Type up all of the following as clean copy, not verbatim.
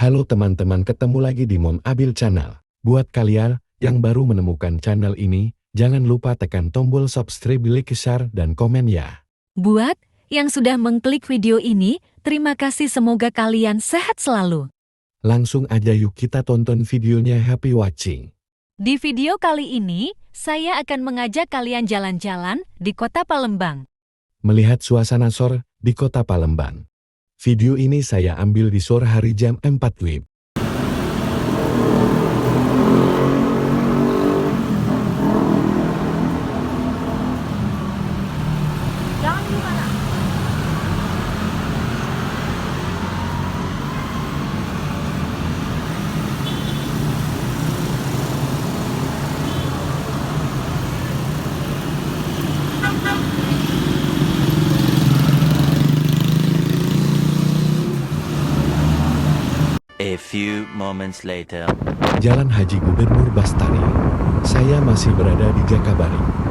Halo teman-teman, ketemu lagi di Mom Abil Channel. Buat kalian yang baru menemukan channel ini, jangan lupa tekan tombol subscribe, like, share, dan komen ya. Buat yang sudah mengklik video ini, terima kasih, semoga kalian sehat selalu. Langsung aja yuk kita tonton videonya, happy watching. Di video kali ini, saya akan mengajak kalian jalan-jalan di kota Palembang. Melihat suasana sore di kota Palembang. Video ini saya ambil di sore hari jam 4 WIB. Jangan di mana? A few moments later. Jalan Haji Gubernur Bastari. Saya masih berada di Jakabaring.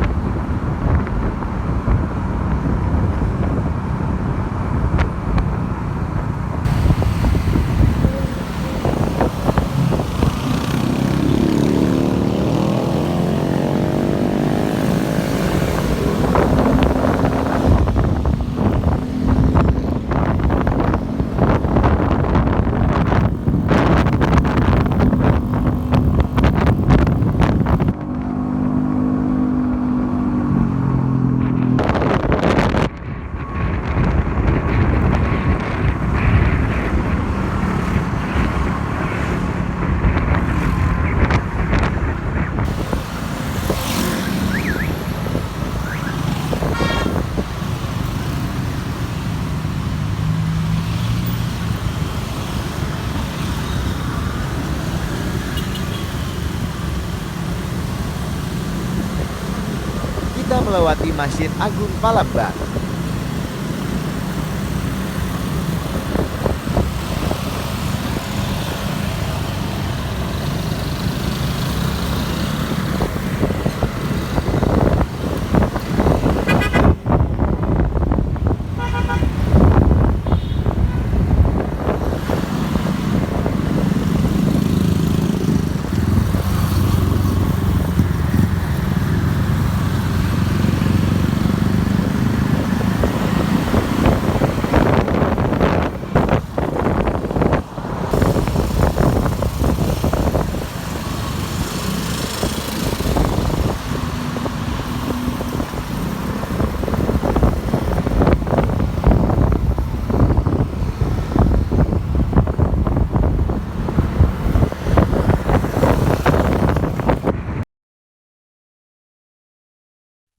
Kita melewati Masjid Agung Palembang.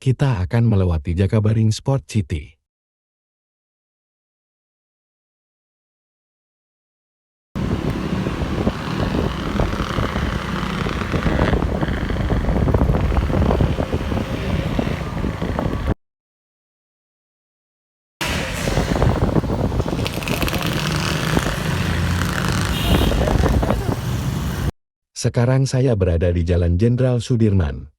Kita akan melewati Jakabaring Sport City. Sekarang saya berada di Jalan Jenderal Sudirman.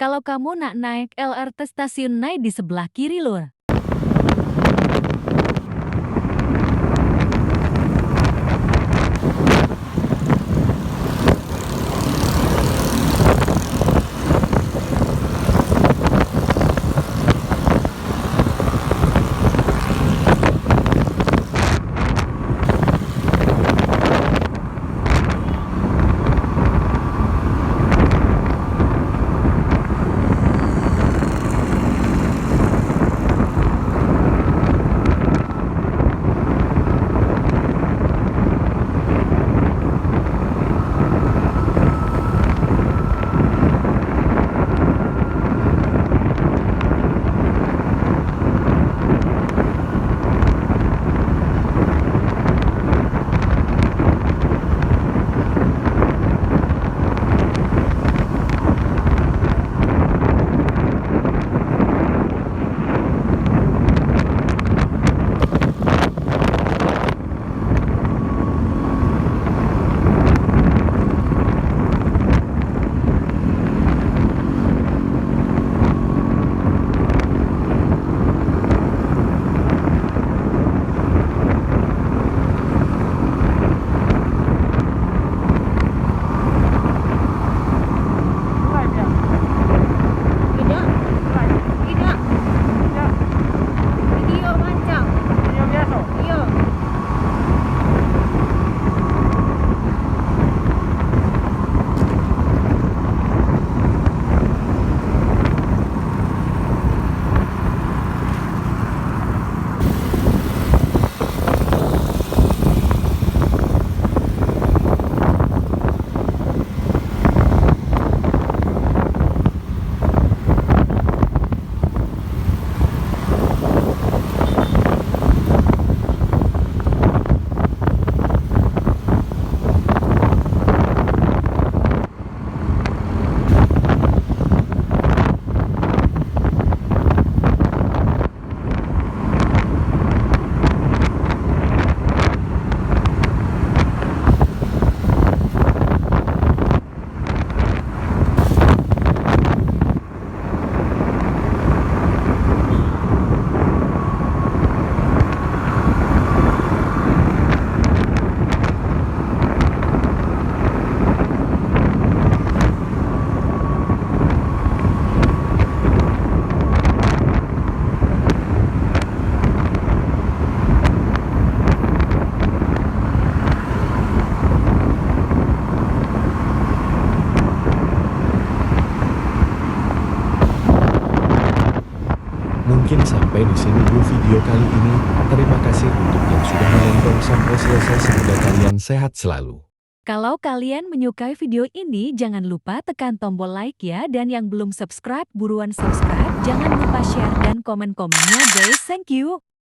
Kalau kamu nak naik LRT stasiun naik di sebelah kiri loh. Mungkin sampai di sini dulu video kali ini. Terima kasih untuk yang sudah menonton sampai selesai. Semoga kalian sehat selalu. Kalau kalian menyukai video ini, jangan lupa tekan tombol like ya. Dan yang belum subscribe, buruan subscribe. Jangan lupa share dan komen-komennya guys. Thank you.